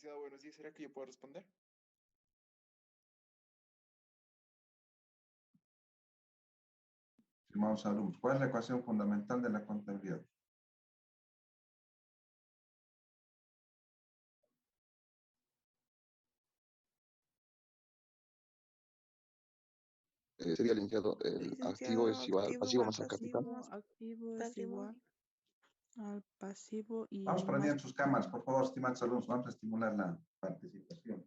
Licenciado, buenos días. ¿Será que yo puedo responder? Estimados alumnos, ¿cuál es la ecuación fundamental de la contabilidad? Sería licenciado, el activo es igual al pasivo más al capital. Activo es igual al pasivo y Vamos más prendiendo sus cámaras, por favor, estimados alumnos. Vamos a estimular la participación.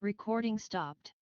Recording stopped.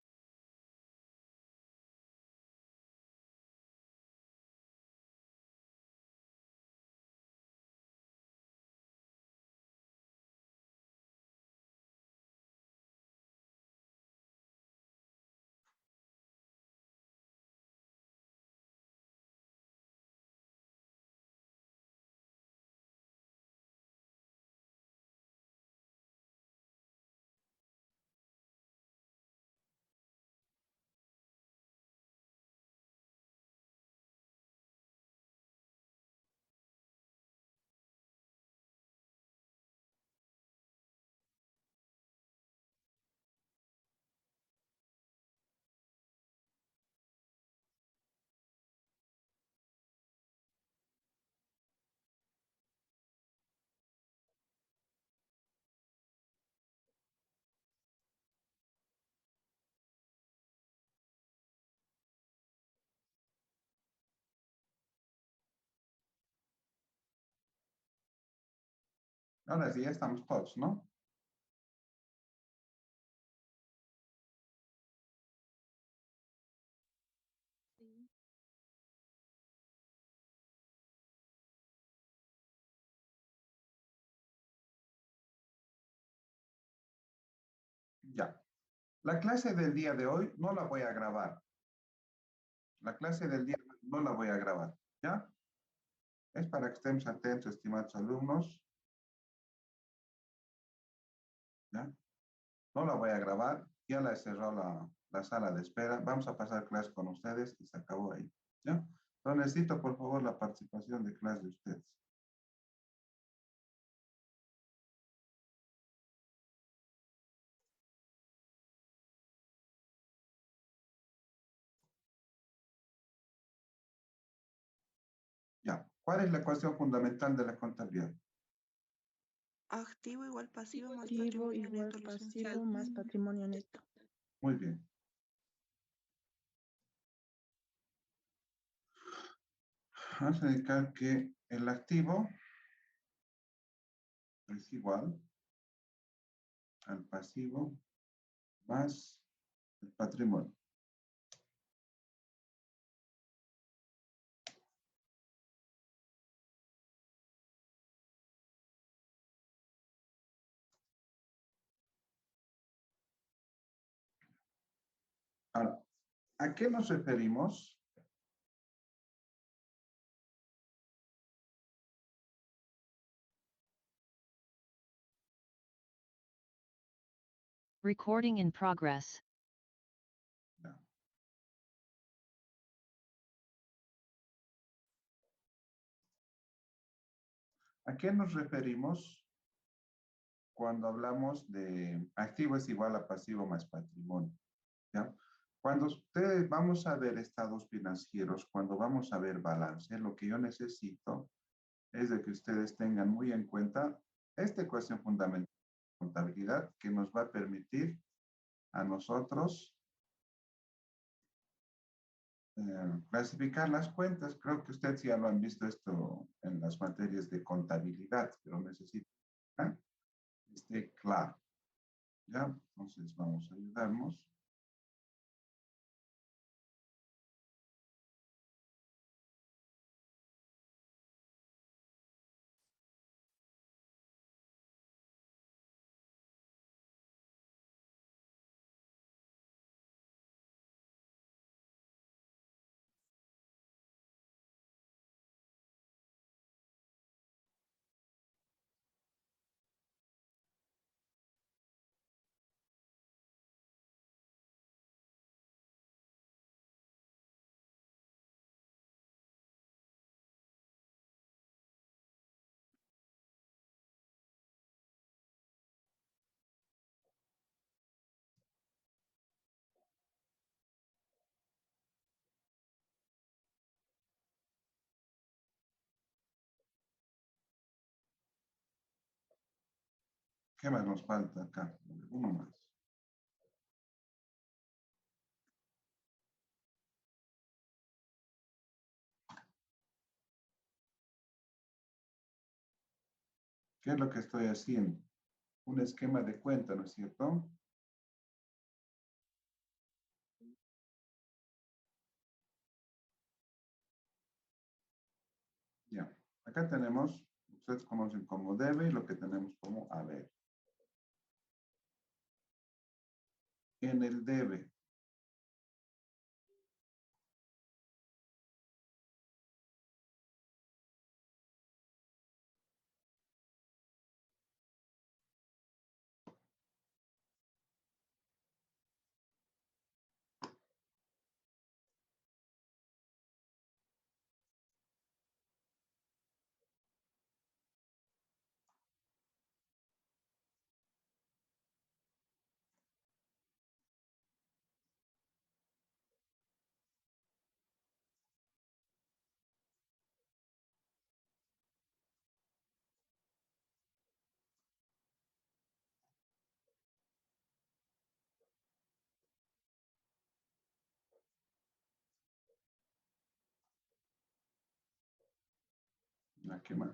Ahora sí, ya estamos todos, ¿no? Sí. Ya. La clase del día de hoy no la voy a grabar. La clase del día de hoy no la voy a grabar, ¿ya? Es para que estemos atentos, estimados alumnos. ¿Ya? No la voy a grabar. Ya la he cerrado la sala de espera. Vamos a pasar clase con ustedes y se acabó ahí, ¿ya? Entonces necesito, por favor, la participación de clase de ustedes. Ya. ¿Cuál es la ecuación fundamental de la contabilidad? Activo igual pasivo más Activo patrimonio igual neto, pasivo licenciado. más patrimonio neto. Muy bien. Vamos a indicar que el activo es igual al pasivo más el patrimonio. Ahora, ¿a qué nos referimos? Recording in progress. Ya. ¿A qué nos referimos cuando hablamos de activo es igual a pasivo más patrimonio? ¿Ya? Cuando ustedes vamos a ver estados financieros, cuando vamos a ver balance, lo que yo necesito es de que ustedes tengan muy en cuenta esta ecuación fundamental de contabilidad que nos va a permitir a nosotros clasificar las cuentas. Creo que ustedes ya lo han visto esto en las materias de contabilidad, pero necesito esté claro. ¿Ya? Entonces vamos a ayudarnos. ¿Qué más nos falta acá? Uno más. ¿Qué es lo que estoy haciendo? Un esquema de cuenta, ¿no es cierto? Ya. Acá tenemos, ustedes conocen como debe y lo que tenemos como haber. En el debe, ¿qué más?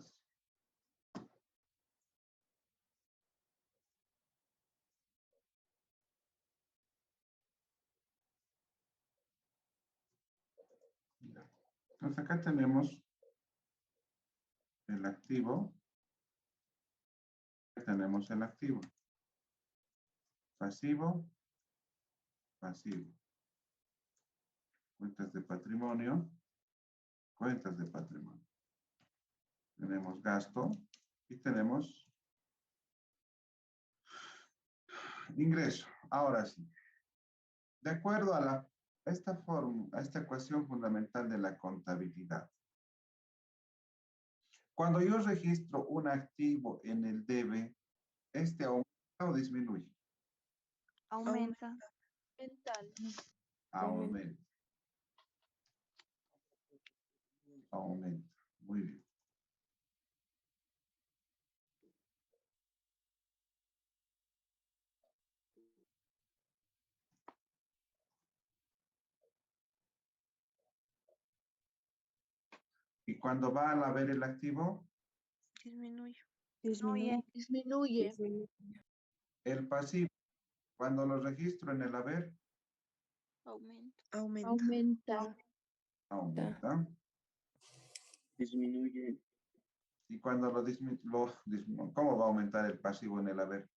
Ya. Entonces acá tenemos el activo. Tenemos el activo. Pasivo, pasivo. Cuentas de patrimonio, cuentas de patrimonio. Tenemos gasto y tenemos ingreso. Ahora sí. De acuerdo a esta fórmula, a esta ecuación fundamental de la contabilidad. Cuando yo registro un activo en el debe, ¿este aumenta o disminuye? Aumenta. Aumenta. Aumenta. Muy bien. ¿Y cuando va al haber el activo? Disminuye. Disminuye. El pasivo. Cuando lo registro en el haber, Aumenta. aumenta. Disminuye. Y cuando lo disminuye, ¿cómo va a aumentar el pasivo en el haber?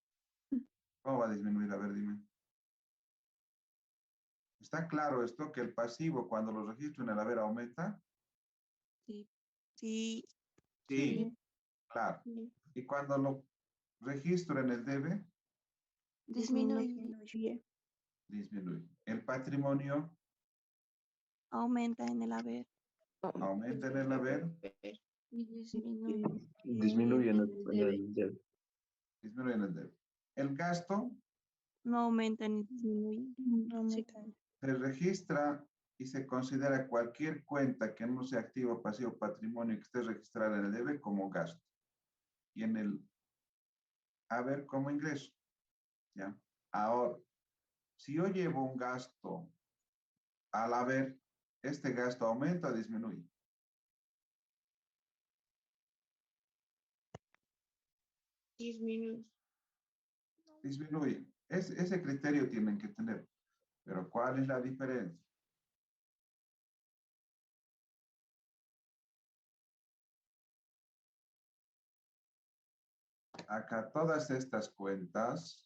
¿Cómo va a disminuir? A ver, dime. ¿Está claro esto? Que el pasivo, cuando lo registro en el haber, aumenta. Sí. Sí, claro. Y cuando lo registro en el debe, Disminuye. disminuye. El patrimonio Aumenta en el haber. aumenta en el haber, Disminuye en el debe. disminuye en el debe. El gasto No aumenta ni disminuye. Aumenta. se registra y se considera cualquier cuenta que no sea activo, pasivo, patrimonio que esté registrada en el debe como gasto. Y en el haber como ingreso. ¿Ya? Ahora, si yo llevo un gasto al haber, ¿este gasto aumenta o disminuye? disminuye. Ese criterio tienen que tener. Pero ¿cuál es la diferencia? Acá todas estas cuentas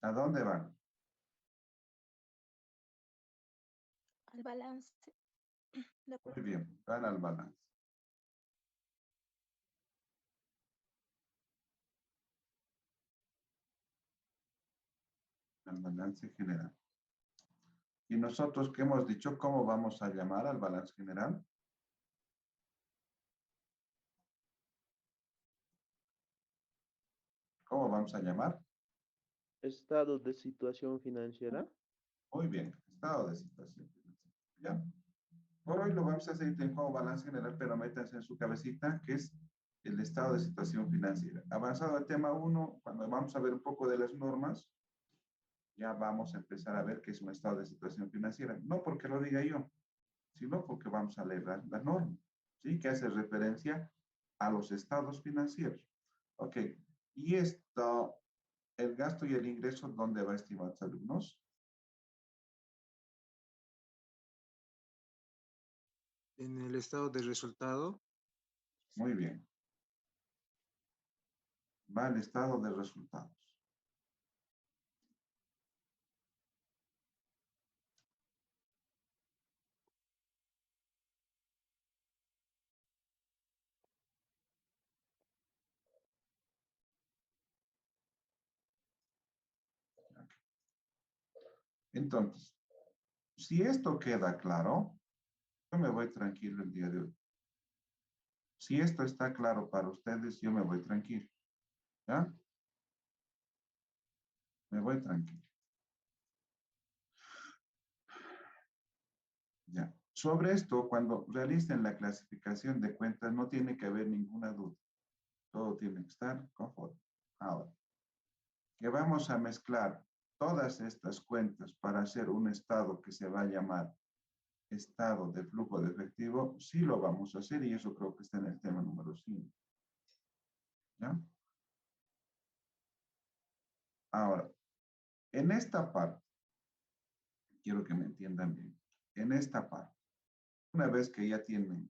¿a dónde van? Al balance. De Muy acuerdo. bien, van al balance. Al balance general. ¿Y nosotros qué hemos dicho? ¿Cómo vamos a llamar al balance general? ¿Cómo vamos a llamar? Estado de situación financiera. Muy bien, estado de situación financiera. ¿Ya? Por hoy lo vamos a hacer como balance general, pero métanse en su cabecita, que es el estado de situación financiera. Avanzado al tema 1, cuando vamos a ver un poco de las normas, ya vamos a empezar a ver qué es un estado de situación financiera. No porque lo diga yo, sino porque vamos a leer la norma, ¿sí? Que hace referencia a los estados financieros. Ok, y esto, el gasto y el ingreso, ¿dónde va, estimados alumnos? En el estado de resultado, Muy bien. Va el estado de resultados. Entonces, si esto queda claro, yo me voy tranquilo el día de hoy. Si esto está claro para ustedes, yo me voy tranquilo. ¿Ya? Me voy tranquilo. Ya. Sobre esto, cuando realicen la clasificación de cuentas, no tiene que haber ninguna duda. Todo tiene que estar conforme. Ahora, que vamos a mezclar todas estas cuentas para hacer un estado que se va a llamar estado de flujo de efectivo, sí lo vamos a hacer y eso creo que está en el tema número 5. ¿Ya? Ahora, en esta parte, quiero que me entiendan bien, en esta parte, una vez que ya tienen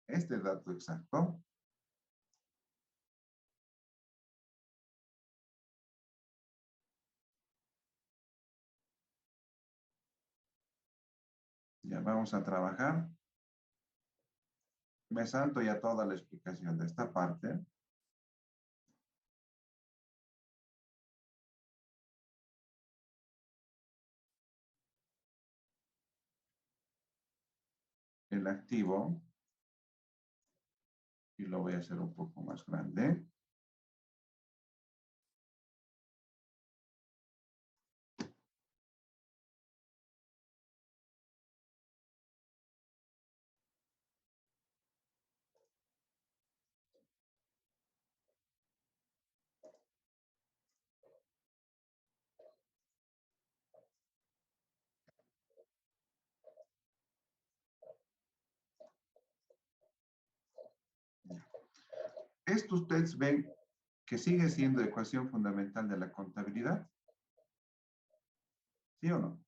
este dato exacto, ya vamos a trabajar. Me salto ya toda la explicación de esta parte. El activo, y lo voy a hacer un poco más grande. Esto ustedes ven que sigue siendo ecuación fundamental de la contabilidad. ¿Sí o no?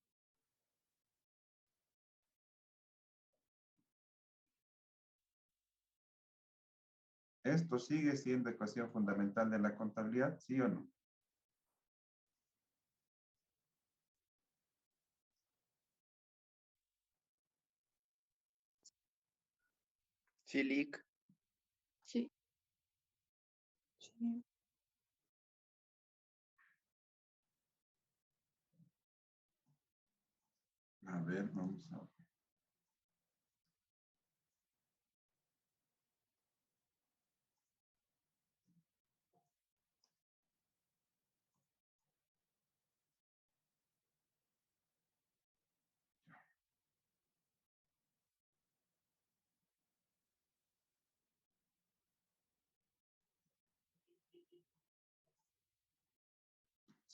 Esto sigue siendo ecuación fundamental de la contabilidad, ¿sí o no? Sí, Lick. Sí. Sí. A ver, vamos a ver.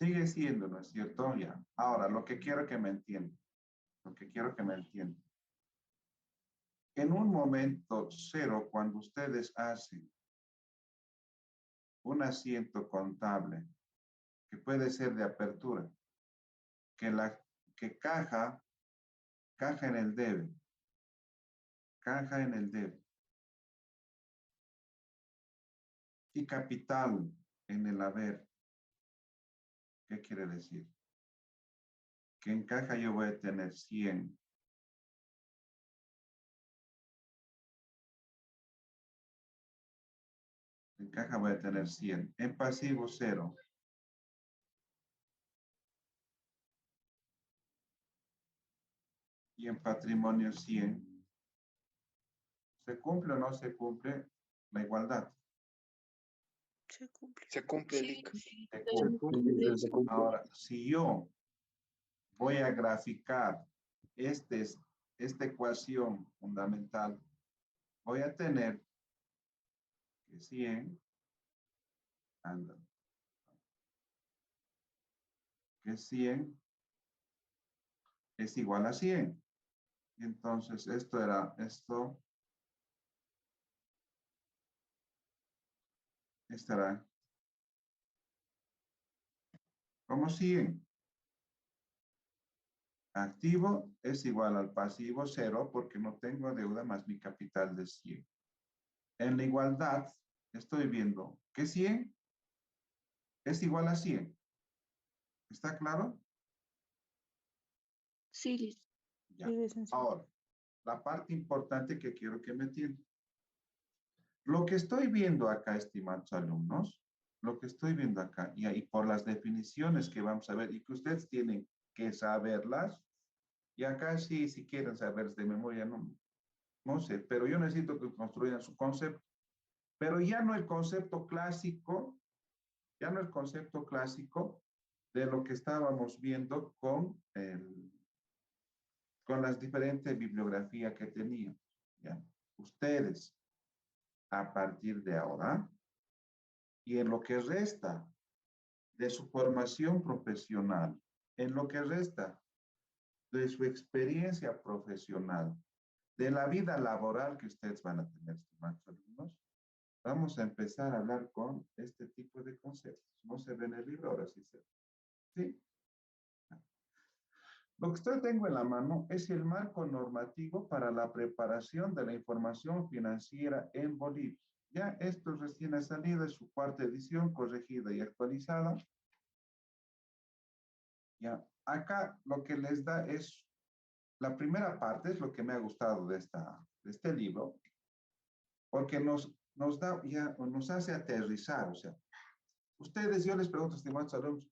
Sigue siendo, ¿no es cierto? Ya. Ahora, lo que quiero que me entiendan, lo que quiero que me entiendan. En un momento cero, cuando ustedes hacen un asiento contable, que puede ser de apertura, que caja en el debe, caja en el debe, y capital en el haber. ¿Qué quiere decir? Que en caja yo voy a tener 100. En caja voy a tener 100. En pasivo 0. Y en patrimonio 100. ¿Se cumple o no se cumple la igualdad? Se cumple. Se cumple, Lick. Se cumple. Ahora, si yo voy a graficar esta ecuación fundamental, voy a tener que 100, anda, que 100 es igual a 100. Y entonces esto estará como 100. Activo es igual al pasivo 0 porque no tengo deuda más mi capital de 100. En la igualdad estoy viendo que 100 es igual a 100. ¿Está claro? Sí, listo. Ya. Sí, licenciado. Ahora, la parte importante que quiero que me entiendan. Lo que estoy viendo acá, estimados alumnos, lo que estoy viendo acá, y ahí por las definiciones que vamos a ver y que ustedes tienen que saberlas, y acá sí, si quieren saber de memoria, no sé, pero yo necesito que construyan su concepto. Pero ya no el concepto clásico, ya no el concepto clásico de lo que estábamos viendo con las diferentes bibliografías que teníamos. ¿Ya? Ustedes, a partir de ahora, y en lo que resta de su formación profesional, en lo que resta de su experiencia profesional, de la vida laboral que ustedes van a tener, estimados alumnos, vamos a empezar a hablar con este tipo de conceptos. No se ve en el libro, ahora sí se ve. ¿Sí? Lo que usted tengo en la mano es el marco normativo para la preparación de la información financiera en Bolivia. Ya esto recién ha salido, es su cuarta edición, corregida y actualizada. Ya, acá lo que les da es, la primera parte es lo que me ha gustado de este libro, porque nos da, ya, nos hace aterrizar, o sea, ustedes, yo les pregunto, estimados alumnos,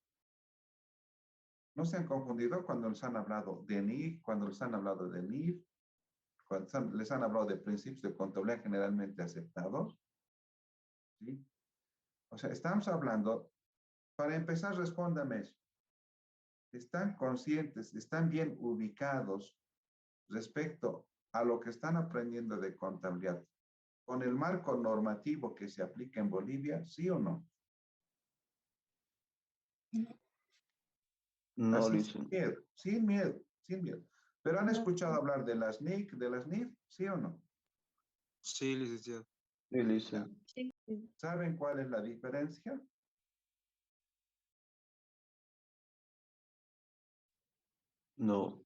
¿no se han confundido cuando les han hablado de NIF, cuando les han hablado de NIF, cuando les han hablado de principios de contabilidad generalmente aceptados? ¿Sí? O sea, estamos hablando, para empezar, respóndame eso. ¿Están conscientes, están bien ubicados respecto a lo que están aprendiendo de contabilidad con el marco normativo que se aplica en Bolivia, sí o no? No, Así, sin licenciado. miedo, sin miedo, sin miedo. ¿Pero han escuchado hablar de las NIC, de las NIF, sí o no? Sí, licenciado. Sí, licenciado. Sí. ¿Saben cuál es la diferencia? No.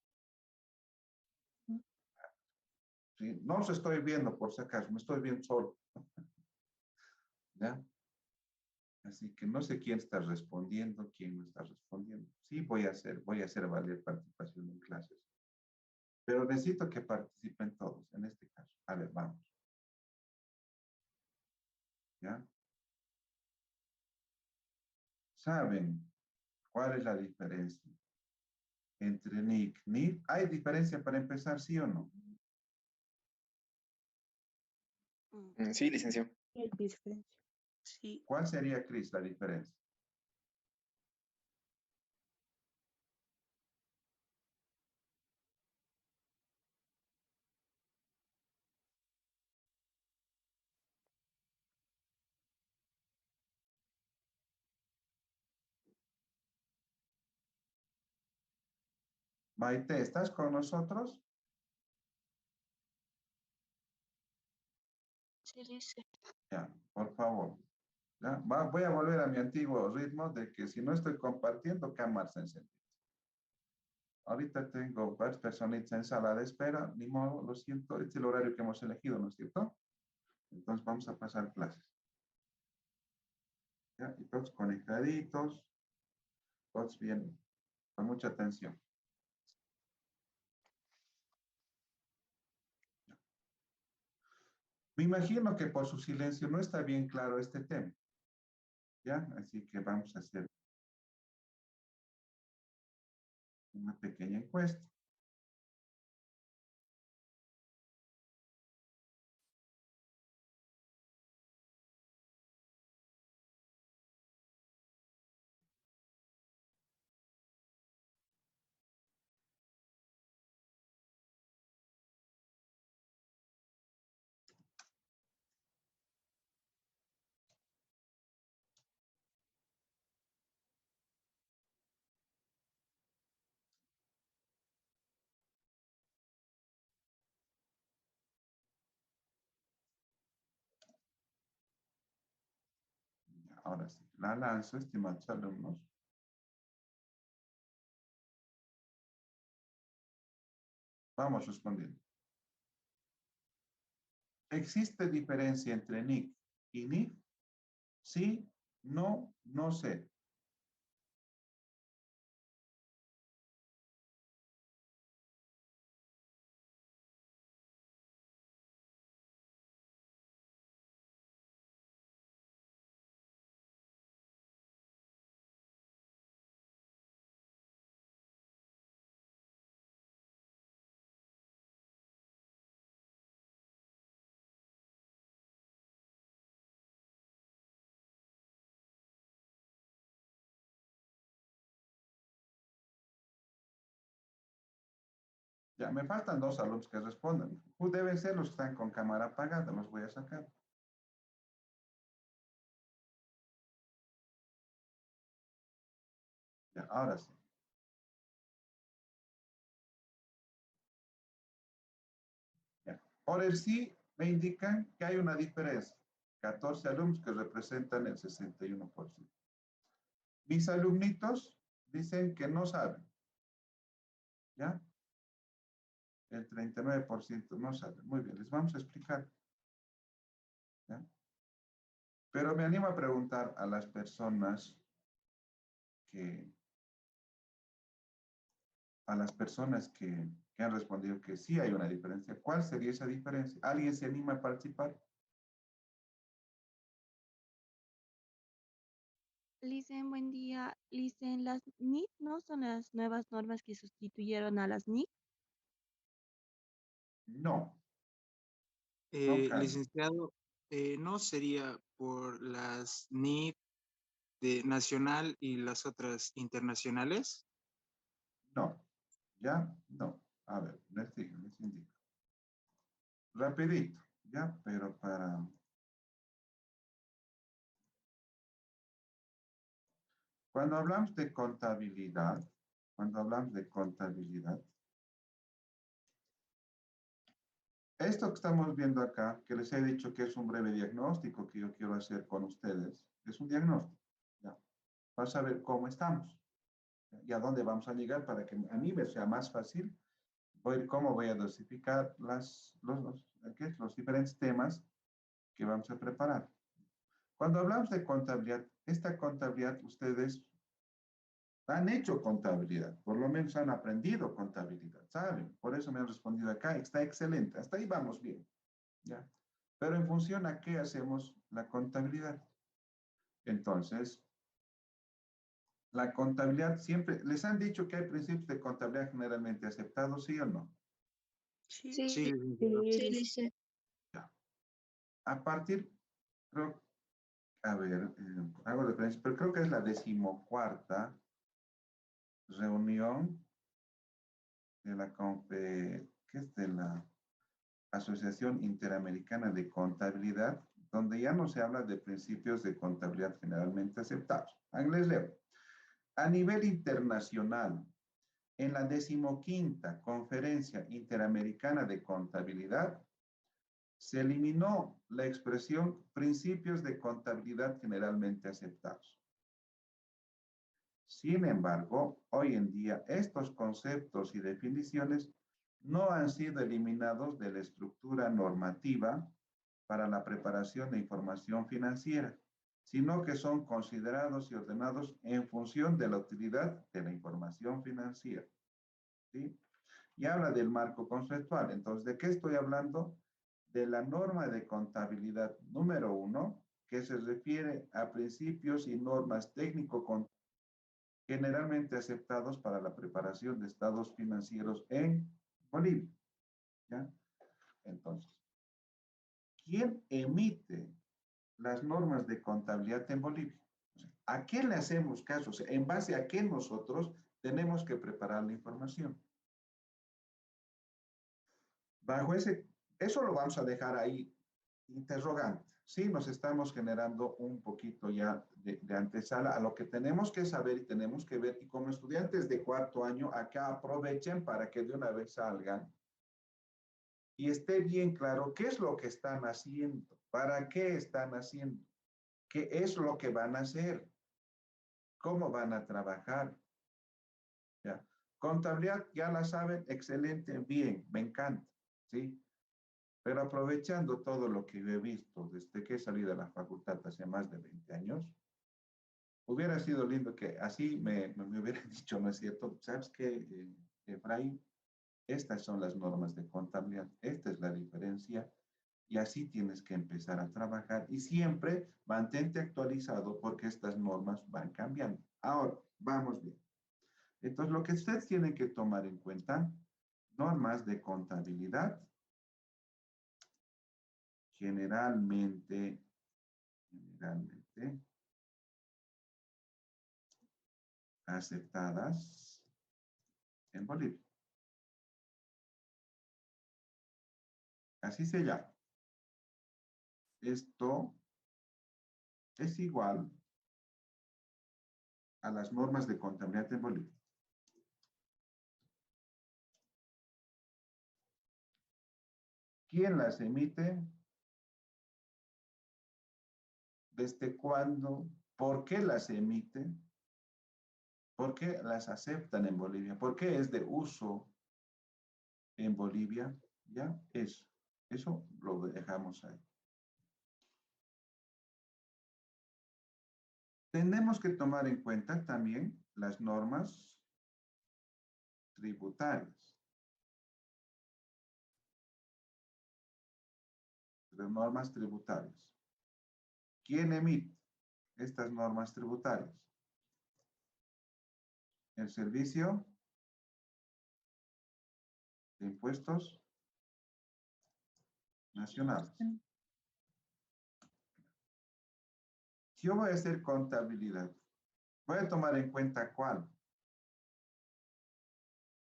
Sí, no os estoy viendo por si acaso, me estoy viendo solo. ¿Ya? Así que no sé quién está respondiendo, quién no está respondiendo. Sí, voy a hacer valer participación en clases. Pero necesito que participen todos en este caso. A ver, vamos. ¿Ya? ¿Saben cuál es la diferencia entre NIC, NIF? ¿Hay diferencia para empezar, sí o no? Sí, licenciado. Hay diferencia. Sí. ¿Cuál sería, Cris, la diferencia? Maite, ¿estás con nosotros? Sí, lice. Ya, por favor. ¿Ya? Voy a volver a mi antiguo ritmo de que si no estoy compartiendo, cámaras encendidas. Ahorita tengo varias personitas en sala de espera, ni modo, lo siento, este es el horario que hemos elegido, ¿no es cierto? Entonces vamos a pasar clases. ¿Ya? Y todos conectaditos, todos bien, con mucha atención. Me imagino que por su silencio no está bien claro este tema. ¿Ya? Así que vamos a hacer una pequeña encuesta. Ya, ahora sí, la lanzo, estimados alumnos. Vamos respondiendo. ¿Existe diferencia entre NIC y NIF? Sí, no, no sé. Ya, me faltan dos alumnos que respondan. Deben ser los que están con cámara apagada, los voy a sacar. Ya, ahora sí. Ya. Por el sí me indican que hay una diferencia. 14 alumnos que representan el 61%. Mis alumnitos dicen que no saben. ¿Ya? El 39% no sabe. Muy bien, les vamos a explicar. ¿Ya? Pero me animo a preguntar a las personas que, que han respondido que sí hay una diferencia. ¿Cuál sería esa diferencia? ¿Alguien se anima a participar? Licen, buen día. Licen, las NIC no son las nuevas normas que sustituyeron a las NIC. No, no cambian. Licenciado, ¿no sería por las NIF de nacional y las otras internacionales? No, ya, no. A ver, les digo, les indico. Rapidito, ya, pero para... Cuando hablamos de contabilidad, esto que estamos viendo acá, que les he dicho que es un breve diagnóstico que yo quiero hacer con ustedes, es un diagnóstico, ya. Para saber cómo estamos y a dónde vamos a llegar para que a mí me sea más fácil cómo voy a dosificar los diferentes temas que vamos a preparar. Cuando hablamos de contabilidad, esta contabilidad ustedes han hecho contabilidad, por lo menos han aprendido contabilidad, ¿saben? Por eso me han respondido acá, está excelente, hasta ahí vamos bien, ¿ya? Pero en función a qué hacemos la contabilidad. Entonces, la contabilidad siempre, ¿les han dicho que hay principios de contabilidad generalmente aceptados, sí o no? Sí. Sí, Sí, licenciado. sí, lice. Ya. A partir, creo, a ver, hago referencia, pero creo que es la 14ª reunión de la, ¿qué es? De la Asociación Interamericana de Contabilidad, donde ya no se habla de principios de contabilidad generalmente aceptados. Les leo. A nivel internacional, en la 15ª Conferencia Interamericana de Contabilidad, se eliminó la expresión principios de contabilidad generalmente aceptados. Sin embargo, hoy en día estos conceptos y definiciones no han sido eliminados de la estructura normativa para la preparación de información financiera, sino que son considerados y ordenados en función de la utilidad de la información financiera. ¿Sí? Y habla del marco conceptual. Entonces, ¿de qué estoy hablando? De la norma de contabilidad número 1, que se refiere a principios y normas técnico-contables generalmente aceptados para la preparación de estados financieros en Bolivia. ¿Ya? Entonces, ¿quién emite las normas de contabilidad en Bolivia? O sea, ¿a qué le hacemos caso? O sea, ¿en base a qué nosotros tenemos que preparar la información? Bajo eso lo vamos a dejar ahí interrogante. Sí, nos estamos generando un poquito ya de antesala a lo que tenemos que saber y tenemos que ver. Y como estudiantes de 4º año, acá aprovechen para que de una vez salgan y esté bien claro qué es lo que están haciendo, para qué están haciendo, qué es lo que van a hacer, cómo van a trabajar. ¿Ya? Contabilidad, ya la saben, excelente, bien, me encanta, ¿sí? Pero aprovechando todo lo que yo he visto desde que he salido de la facultad hace más de 20 años, hubiera sido lindo que así me hubieran dicho, ¿no es cierto? ¿Sabes qué, Efraín? Estas son las normas de contabilidad, esta es la diferencia y así tienes que empezar a trabajar y siempre mantente actualizado porque estas normas van cambiando. Ahora, vamos bien. Entonces, lo que ustedes tienen que tomar en cuenta, normas de contabilidad, generalmente aceptadas en Bolivia. Así se llama. Esto es igual a las normas de contabilidad en Bolivia. ¿Quién las emite? ¿Desde cuándo? ¿Por qué las emite? ¿Por qué las aceptan en Bolivia? ¿Por qué es de uso en Bolivia? ¿Ya? Eso lo dejamos ahí. Tenemos que tomar en cuenta también las normas tributarias. Las normas tributarias. ¿Quién emite estas normas tributarias? El Servicio de Impuestos Nacionales. Si yo voy a hacer contabilidad, voy a tomar en cuenta ¿cuál?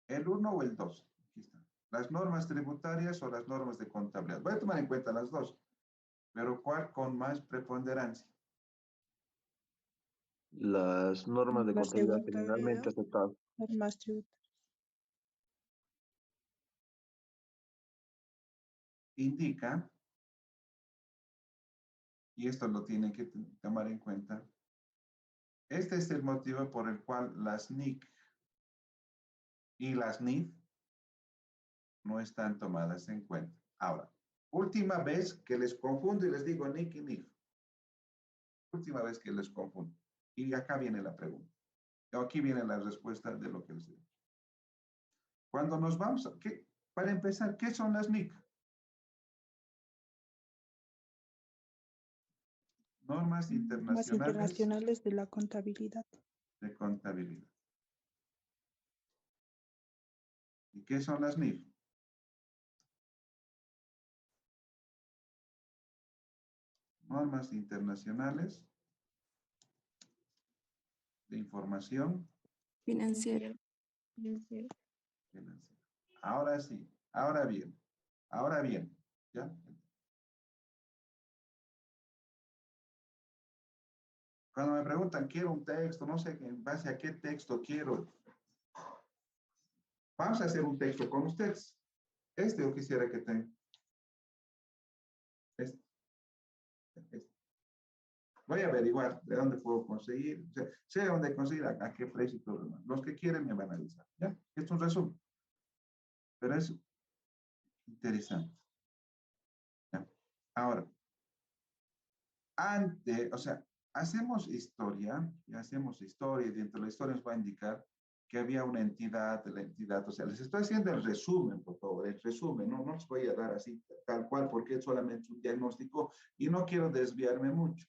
¿El 1 o el 2? Aquí está. ¿Las normas tributarias o las normas de contabilidad? Voy a tomar en cuenta las dos, pero ¿cuál con más preponderancia? Las normas de La contabilidad segunda, generalmente aceptadas. normas tributarias. Indica, y esto lo tienen que tomar en cuenta, este es el motivo por el cual las NIC y las NIF no están tomadas en cuenta. Ahora, última vez que les confundo y les digo NIC y NIF. Última vez que les confundo. Y acá viene la pregunta. Aquí viene la respuesta de lo que les digo. Cuando nos vamos a... para empezar, ¿qué son las NIC? Normas Normas internacionales internacionales de la contabilidad. de contabilidad. ¿Y qué son las NIF? Normas internacionales de información Financiero. financiera. Ahora sí, ahora bien, ¿ya? Cuando me preguntan, quiero un texto, no sé en base a qué texto quiero, Vamos a hacer un texto con ustedes. Yo quisiera que tengan. Este. Voy a averiguar de dónde puedo conseguir. O sea, sé dónde conseguir, a qué precio y todo lo demás. Los que quieren me van a avisar. ¿Ya? Esto es un resumen. Pero es interesante. ¿Ya? Ahora, o sea, hacemos historia, y dentro de la historia nos va a indicar que había una entidad, o sea, les estoy haciendo el resumen, por favor, el resumen, no les voy a dar así tal cual, porque es solamente un diagnóstico y no quiero desviarme mucho.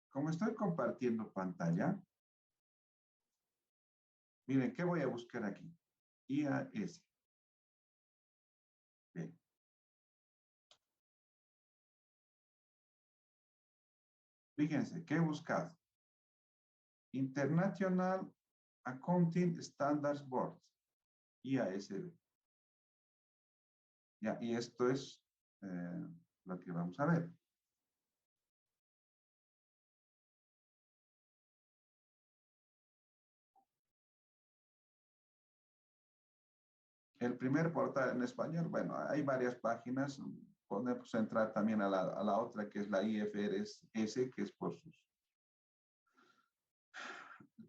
Como estoy compartiendo pantalla, miren, ¿qué voy a buscar aquí? IAS. Bien. Fíjense, ¿qué he buscado? International Accounting Standards Board, IASB. Ya, y esto es lo que vamos a ver. El primer portal en español, bueno, hay varias páginas. Podemos entrar también a la otra, que es la IFRS, que es por sus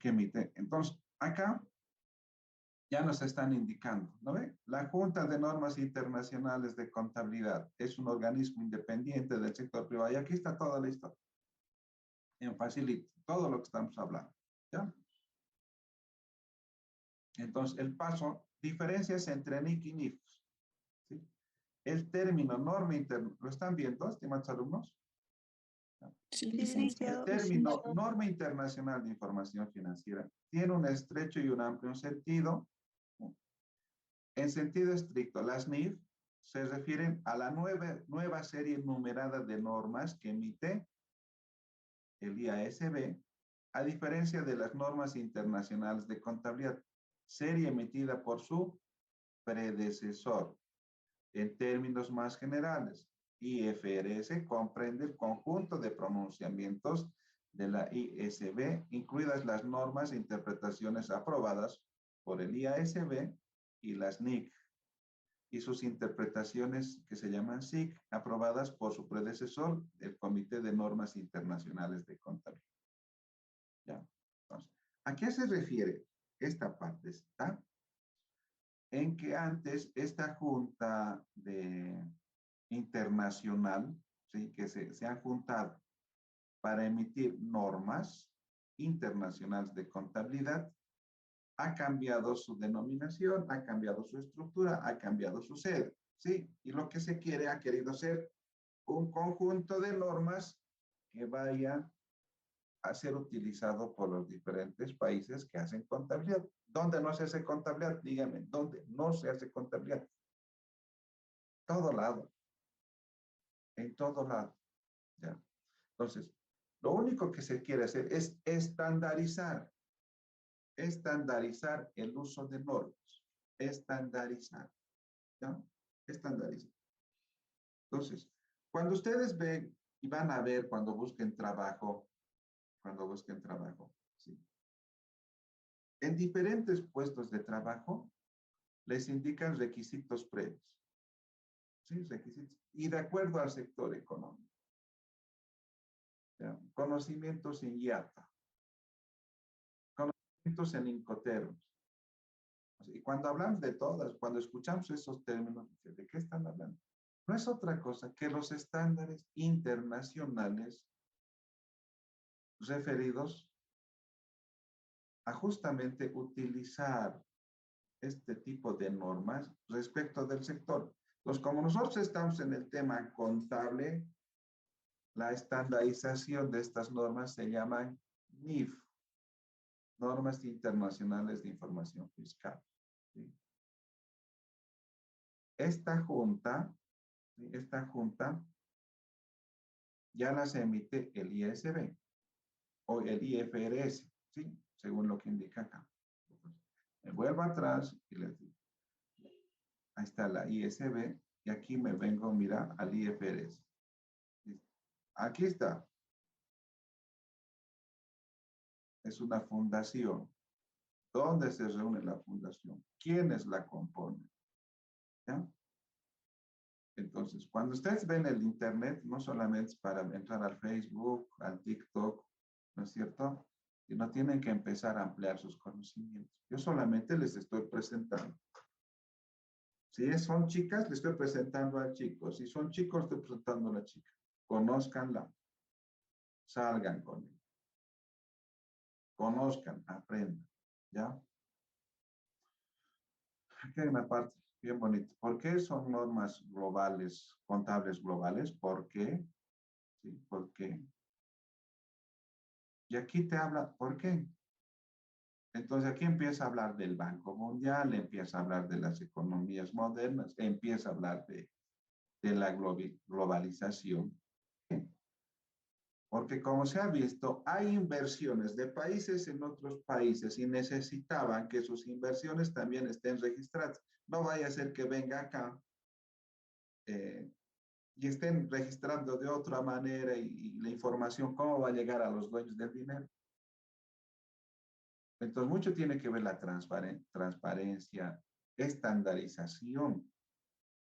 que emite. Entonces, acá ya nos están indicando, ¿no ve? La Junta de Normas Internacionales de Contabilidad es un organismo independiente del sector privado. Y aquí está toda la historia. En facilito, todo lo que estamos hablando, ¿ya? Entonces, el paso, diferencias entre NIC y NIFs, ¿sí? El término norma interna, ¿lo están viendo, estimados alumnos? Sí, Sí, licenciado. El término norma internacional de información financiera tiene un estrecho y un amplio sentido. En sentido estricto, las NIF se refieren a la nueva serie numerada de normas que emite el IASB, a diferencia de las normas internacionales de contabilidad, serie emitida por su predecesor. En términos más generales, IFRS comprende el conjunto de pronunciamientos de la ISB, incluidas las normas e interpretaciones aprobadas por el IASB y las NIC, y sus interpretaciones que se llaman SIC, aprobadas por su predecesor, el Comité de Normas Internacionales de Contabilidad. ¿Ya? Entonces, ¿a qué se refiere esta parte? Está en que antes esta junta internacional, ¿sí? Que se han juntado para emitir normas internacionales de contabilidad, ha cambiado su denominación, ha cambiado su estructura, ha cambiado su sede, ¿sí? Y lo que se quiere, ha querido ser un conjunto de normas que vaya a ser utilizado por los diferentes países que hacen contabilidad. ¿Dónde no se hace contabilidad? Díganme, ¿dónde no se hace contabilidad? Todo lado. En todo lado. ¿Ya? Entonces, lo único que se quiere hacer es estandarizar el uso de normas. Estandarizar. ¿Ya? Estandarizar. Entonces, cuando ustedes ven y van a ver cuando busquen trabajo, ¿sí? En diferentes puestos de trabajo les indican requisitos previos. ¿Sí? Requisitos. Y de acuerdo al sector económico. ¿Ya? Conocimientos en IATA. Conocimientos en Incoterms. Y cuando hablamos de todas, cuando escuchamos esos términos, ¿de qué están hablando? No es otra cosa que los estándares internacionales referidos a justamente utilizar este tipo de normas respecto del sector. Entonces, como nosotros estamos en el tema contable, la estandarización de estas normas se llaman NIF, Normas Internacionales de Información Fiscal. ¿Sí? Esta junta ya las emite el ISB o el IFRS, ¿sí? Según lo que indica acá. Me vuelvo atrás y les digo. Ahí está la ISB y aquí me vengo, mira, al IFRS. Aquí está. Es una fundación. ¿Dónde se reúne la fundación? ¿Quiénes la componen? ¿Ya? Entonces, cuando ustedes ven el Internet, no solamente es para entrar al Facebook, al TikTok, ¿no es cierto? Sino tienen que empezar a ampliar sus conocimientos. Yo solamente les estoy presentando. Si son chicas, les estoy presentando al chico. Si son chicos, estoy presentando a la chica. Conózcanla. Salgan con él. Conozcan, aprendan. ¿Ya? Aquí hay una parte bien bonita. ¿Por qué son normas globales, contables globales? ¿Por qué? Sí, ¿por qué? Y aquí te habla, ¿por qué? Entonces aquí empieza a hablar del Banco Mundial, empieza a hablar de las economías modernas, empieza a hablar de la globalización. Porque como se ha visto, hay inversiones de países en otros países y necesitaban que sus inversiones también estén registradas. No vaya a ser que venga acá y estén registrando de otra manera y la información, ¿cómo va a llegar a los dueños del dinero? Entonces, mucho tiene que ver la transparencia, estandarización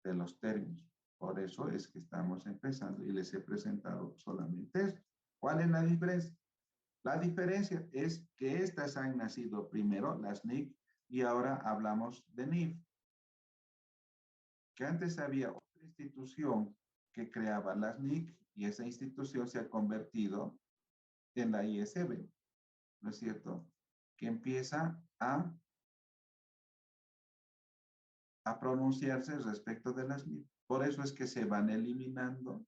de los términos. Por eso es que estamos empezando y les he presentado solamente esto. ¿Cuál es la diferencia? La diferencia es que estas han nacido primero, las NIC, y ahora hablamos de NIF. Que antes había otra institución que creaba las NIC y esa institución se ha convertido en la ISB, ¿no es cierto? Que empieza a pronunciarse respecto de las NIF. Por eso es que se van eliminando,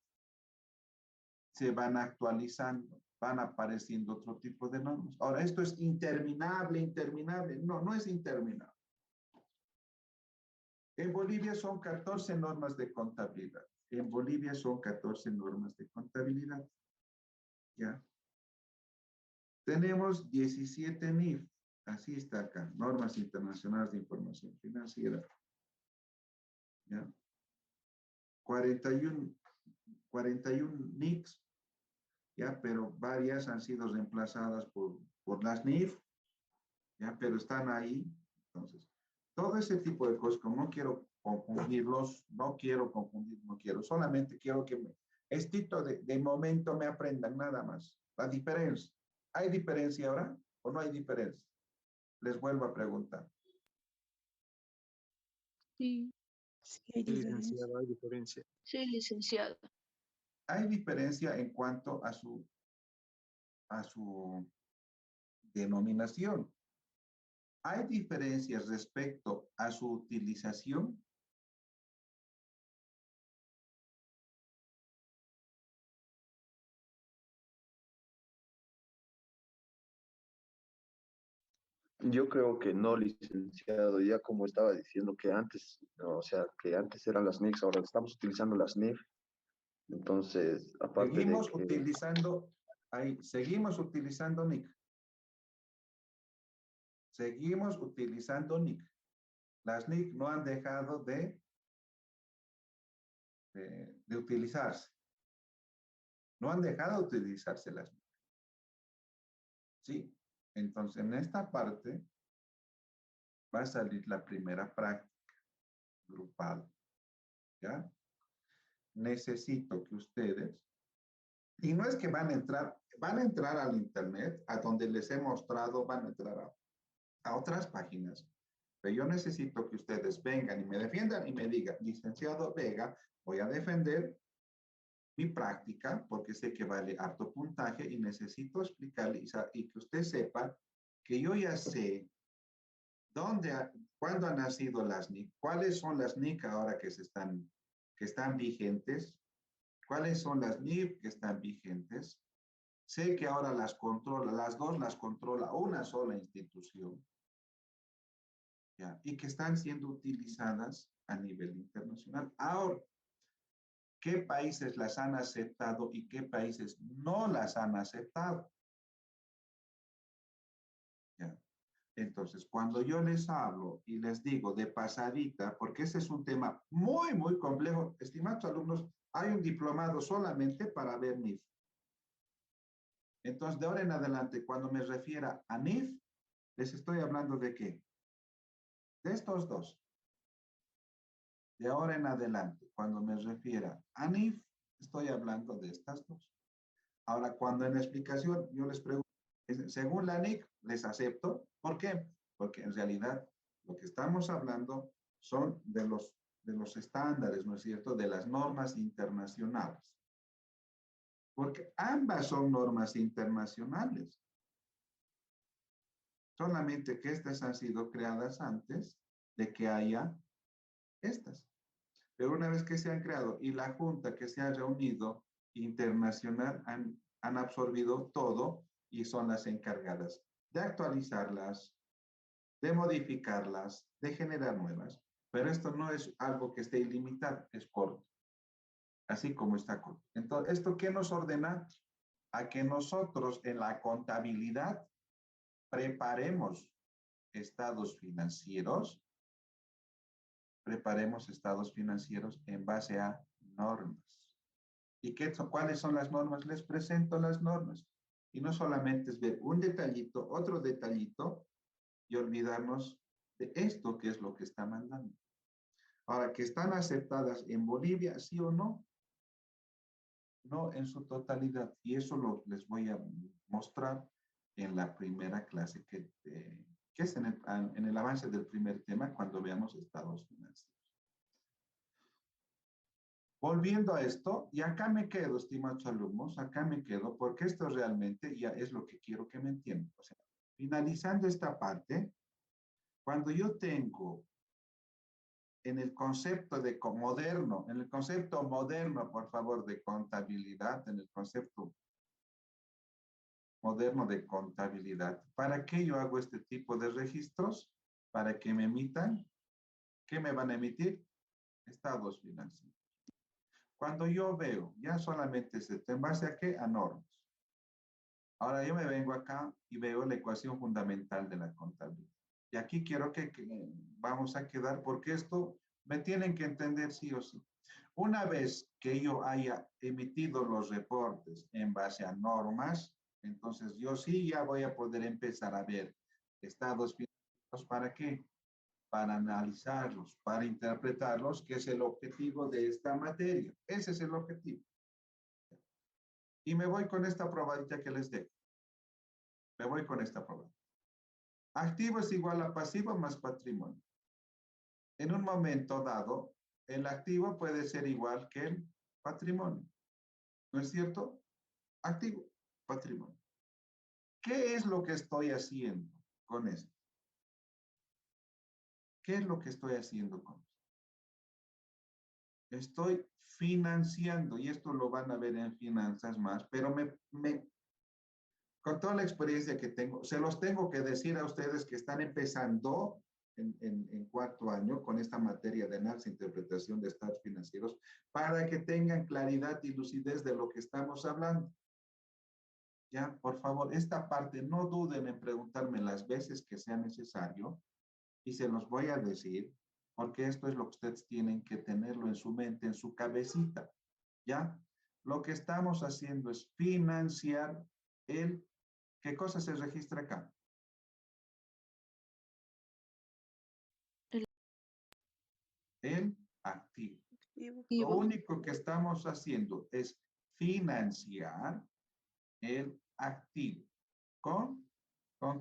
se van actualizando, van apareciendo otro tipo de normas. Ahora, esto es interminable, interminable. No, no es interminable. En Bolivia son 14 normas de contabilidad. En Bolivia son 14 normas de contabilidad. ¿Ya? Tenemos 17 NIF. Así está acá. Normas Internacionales de Información Financiera. ¿Ya? 41 NICs, ¿ya? Pero varias han sido reemplazadas por las NIF, ¿ya? Pero están ahí. Entonces, todo ese tipo de cosas, como no quiero confundirlos, no quiero, solamente quiero que de momento me aprendan nada más. La diferencia. ¿Hay diferencia ahora o no hay diferencia? Les vuelvo a preguntar. Sí. Sí, hay Sí, diferencia. licenciado, hay diferencia. Sí, licenciado. Hay diferencia en cuanto a su denominación. ¿Hay diferencias respecto a su utilización? Yo creo que no, licenciado, ya como estaba diciendo que antes, no, o sea, que antes eran las NICs, ahora estamos utilizando las NIF. Entonces, aparte de Seguimos que seguimos utilizando NIC. Seguimos utilizando NIC. Las NIC no han dejado de utilizarse. No han dejado de utilizarse las NIC. Sí. Entonces, en esta parte va a salir la primera práctica grupal. ¿Ya? Necesito que ustedes, y no es que van a entrar al Internet, a donde les he mostrado, van a entrar a otras páginas, pero yo necesito que ustedes vengan y me defiendan y me digan, licenciado Vega, voy a defender mi práctica porque sé que vale harto puntaje y necesito explicarle y que usted sepa que yo ya sé cuándo han nacido las NIC, cuáles son las NIC ahora que están vigentes, cuáles son las NIF que están vigentes. Sé que ahora las dos las controla una sola institución, ¿ya? Y que están siendo utilizadas a nivel internacional. Ahora, ¿qué países las han aceptado y qué países no las han aceptado? ¿Ya? Entonces, cuando yo les hablo y les digo de pasadita, porque ese es un tema muy, muy complejo, estimados alumnos, hay un diplomado solamente para ver NIF. Entonces, de ahora en adelante, cuando me refiera a NIF, Les estoy hablando de qué? De estos dos. De ahora en adelante, cuando me refiera a NIF, estoy hablando de estas dos. Ahora, cuando en la explicación yo les pregunto, según la NIC, les acepto. ¿Por qué? Porque en realidad lo que estamos hablando son de los estándares, ¿no es cierto? De las normas internacionales. Porque ambas son normas internacionales. Solamente que estas han sido creadas antes de que haya estas. Pero una vez que se han creado y la junta que se ha reunido internacional han absorbido todo y son las encargadas de actualizarlas, de modificarlas, de generar nuevas. Pero esto no es algo que esté ilimitado, es corto. Así como está corto. Entonces, ¿esto qué nos ordena? A que nosotros en la contabilidad preparemos estados financieros en base a normas. ¿Y cuáles son las normas? Les presento las normas. Y no solamente es ver un detallito, otro detallito, y olvidarnos de esto que es lo que está mandando. Ahora, ¿que están aceptadas en Bolivia, sí o no? No en su totalidad. Y eso les voy a mostrar en la primera clase, que es en el avance del primer tema, cuando veamos estados financieros. Volviendo a esto, y acá me quedo, estimados alumnos, acá me quedo, porque esto realmente ya es lo que quiero que me entiendan. O sea, finalizando esta parte, cuando yo tengo en el concepto moderno, por favor, de contabilidad, en el concepto moderno de contabilidad, ¿para qué yo hago este tipo de registros? Para que me emitan, ¿qué me van a emitir? Estados financieros. Cuando yo veo, ya solamente ¿en base a qué? A normas. Ahora yo me vengo acá y veo la ecuación fundamental de la contabilidad. Y aquí quiero que vamos a quedar, porque esto me tienen que entender sí o sí. Una vez que yo haya emitido los reportes en base a normas, entonces yo sí ya voy a poder empezar a ver estados financieros. ¿Para qué? Para analizarlos, para interpretarlos, que es el objetivo de esta materia. Ese es el objetivo. Y me voy con esta probadita que les dejo. Me voy con esta probadita. Activo es igual a pasivo más patrimonio. En un momento dado, el activo puede ser igual que el patrimonio. ¿No es cierto? Activo, patrimonio. ¿Qué es lo que estoy haciendo con esto? ¿Qué es lo que estoy haciendo con esto? Estoy financiando, y esto lo van a ver en finanzas más, pero con toda la experiencia que tengo, se los tengo que decir a ustedes que están empezando en cuarto año con esta materia de análisis e interpretación de estados financieros, para que tengan claridad y lucidez de lo que estamos hablando. Ya, por favor, esta parte no duden en preguntarme las veces que sea necesario, y se los voy a decir, porque esto es lo que ustedes tienen que tenerlo en su mente, en su cabecita, ¿ya? Lo que estamos haciendo es financiar ¿qué cosa se registra acá? El activo. Lo único que estamos haciendo es financiar el activo. ¿Con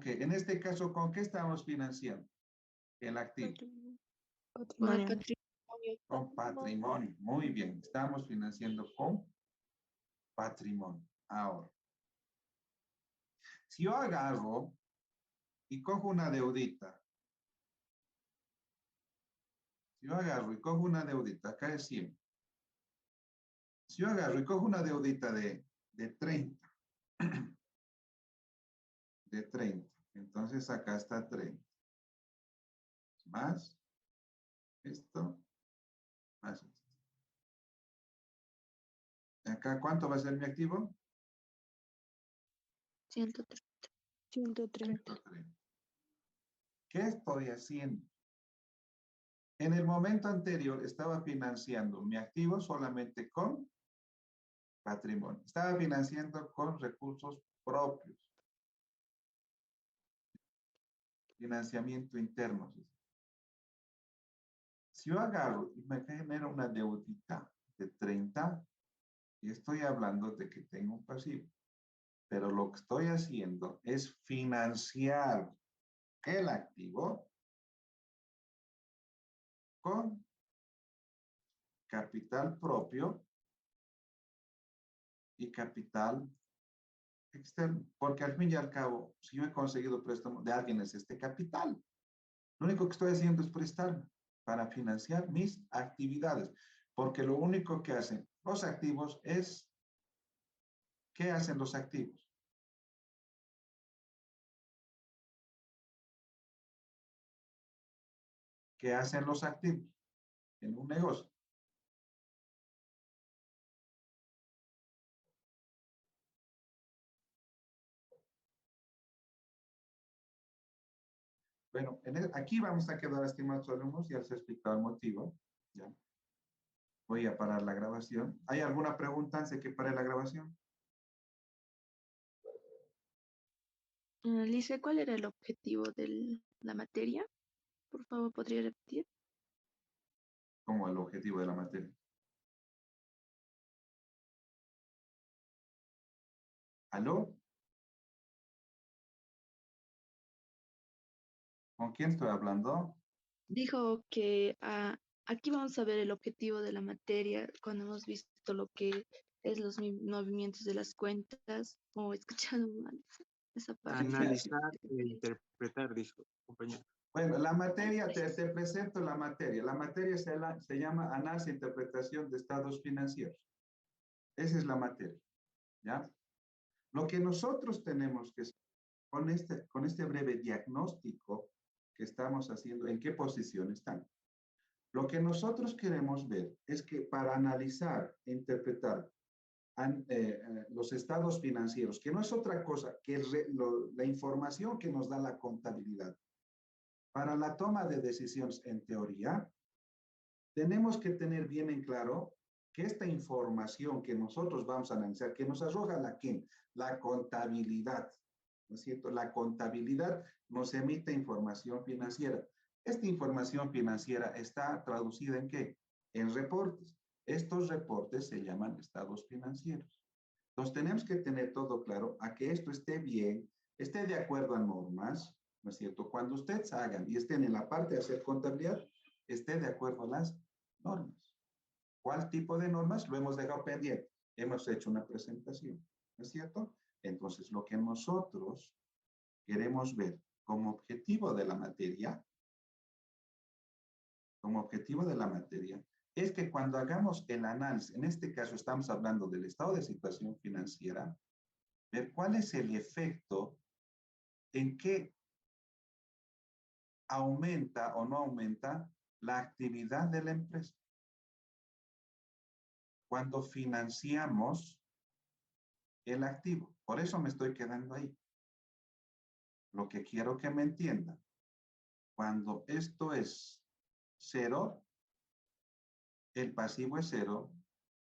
qué? En este caso, ¿con qué estamos financiando el activo? Patrimonio. Con patrimonio. Muy bien. Estamos financiando con patrimonio. Ahora, si yo agarro y cojo una deudita, acá es 100. Si yo agarro y cojo una deudita de 30, de 30, entonces acá está 30. Más esto, más esto. Acá, ¿cuánto va a ser mi activo? 130. 130. ¿Qué estoy haciendo? En el momento anterior estaba financiando mi activo solamente con patrimonio. Estaba financiando con recursos propios. Financiamiento interno. Si yo agarro y me genero una deudita de 30, y estoy hablando de que tengo un pasivo, pero lo que estoy haciendo es financiar el activo con capital propio y capital externo, porque al fin y al cabo, si yo he conseguido préstamo de alguien es este capital. Lo único que estoy haciendo es prestarme para financiar mis actividades, porque lo único que hacen los activos es, ¿qué hacen los activos? ¿Qué hacen los activos en un negocio? Bueno, aquí vamos a quedar, estimados alumnos, ya les he explicado el motivo. ¿Ya? Voy a parar la grabación. ¿Hay alguna pregunta antes de que pare la grabación? Lice, ¿cuál era el objetivo de la materia? Por favor, ¿podría repetir? Como el objetivo de la materia. ¿Aló? ¿Con quién estoy hablando? Dijo que aquí vamos a ver el objetivo de la materia cuando hemos visto lo que es los movimientos de las cuentas o escuchado mal esa parte. Analizar e interpretar, dijo compañero. Bueno, la materia, te presento la materia. La materia se llama análisis e interpretación de estados financieros. Esa es la materia, ¿ya? Lo que nosotros tenemos que hacer con este breve diagnóstico que estamos haciendo, ¿en qué posición están? Lo que nosotros queremos ver es que para analizar e interpretar los estados financieros, que no es otra cosa que la información que nos da la contabilidad, para la toma de decisiones en teoría, tenemos que tener bien en claro que esta información que nosotros vamos a analizar, que nos arroja la contabilidad, ¿no es cierto? La contabilidad nos emite información financiera. Esta información financiera está traducida ¿en qué? En reportes. Estos reportes se llaman estados financieros. Entonces tenemos que tener todo claro a que esto esté bien, esté de acuerdo a normas, ¿no es cierto? Cuando ustedes hagan y estén en la parte de hacer contabilidad, esté de acuerdo a las normas. ¿Cuál tipo de normas? Lo hemos dejado pendiente. Hemos hecho una presentación, ¿no es cierto? Entonces, lo que nosotros queremos ver como objetivo de la materia, es que cuando hagamos el análisis, en este caso estamos hablando del estado de situación financiera, ver cuál es el efecto en que aumenta o no aumenta la actividad de la empresa. Cuando financiamos el activo. Por eso me estoy quedando ahí. Lo que quiero que me entiendan. Cuando esto es cero, el pasivo es cero,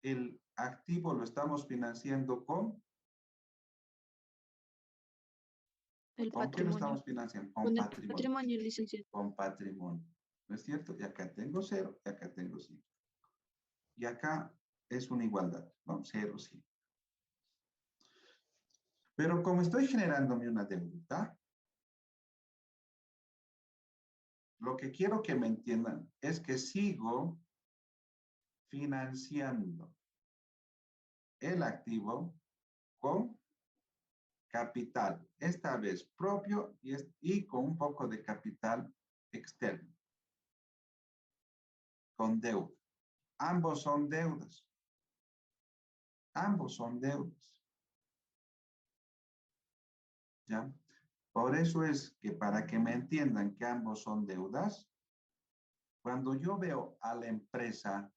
el activo lo estamos financiando con... El ¿Con qué lo patrimonio. estamos financiando? Con Con el patrimonio. patrimonio, licenciado. Con patrimonio. ¿No es cierto? Y acá tengo cero, y acá tengo 5. Y acá es una igualdad, ¿no? 0, 5. Pero como estoy generándome una deuda, lo que quiero que me entiendan es que sigo financiando el activo con capital, esta vez propio y con un poco de capital externo, con deuda. Ambos son deudas. Ambos son deudas. ¿Ya? Por eso es que para que me entiendan que ambos son deudas, cuando yo veo a la empresa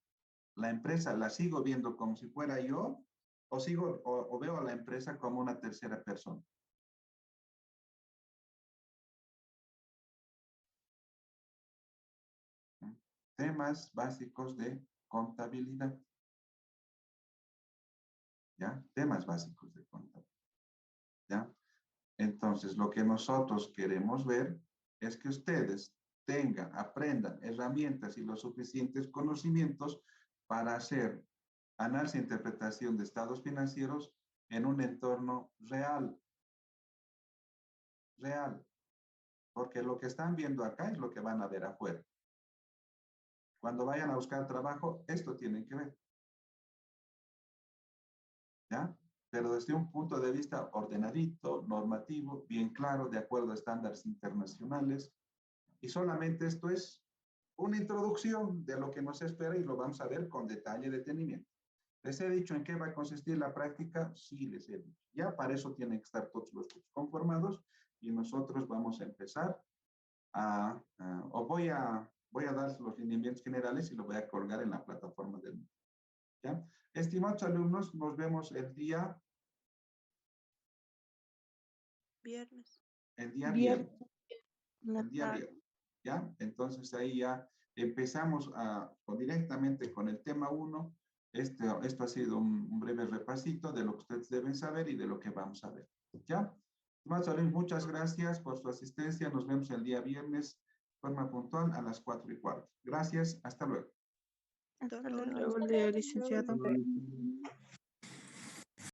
la sigo viendo como si fuera yo o veo a la empresa como una tercera persona. Temas básicos de contabilidad. ¿Ya? Temas básicos de contabilidad. ¿Ya? Entonces, lo que nosotros queremos ver es que ustedes tengan, aprendan herramientas y los suficientes conocimientos para hacer análisis e interpretación de estados financieros en un entorno real. Real. Porque lo que están viendo acá es lo que van a ver afuera. Cuando vayan a buscar trabajo, esto tienen que ver. ¿Ya? Pero desde un punto de vista ordenadito, normativo, bien claro, de acuerdo a estándares internacionales. Y solamente esto es una introducción de lo que nos espera y lo vamos a ver con detalle y detenimiento. ¿Les he dicho en qué va a consistir la práctica? Sí, les he dicho. Ya para eso tienen que estar todos los grupos conformados y nosotros vamos a empezar o voy a dar los lineamientos generales y lo voy a colgar en la plataforma del... ¿Ya? Estimados alumnos, nos vemos el día Viernes. viernes. La El día tarde. viernes. ¿Ya? Entonces ahí ya empezamos directamente con el tema 1. Esto ha sido un breve repasito de lo que ustedes deben saber y de lo que vamos a ver. ¿Ya? Estimados alumnos, muchas gracias por su asistencia. Nos vemos el día viernes de forma puntual a las 4:15. Gracias. Hasta luego. Hasta Hasta luego. luego. Luego, licenciado.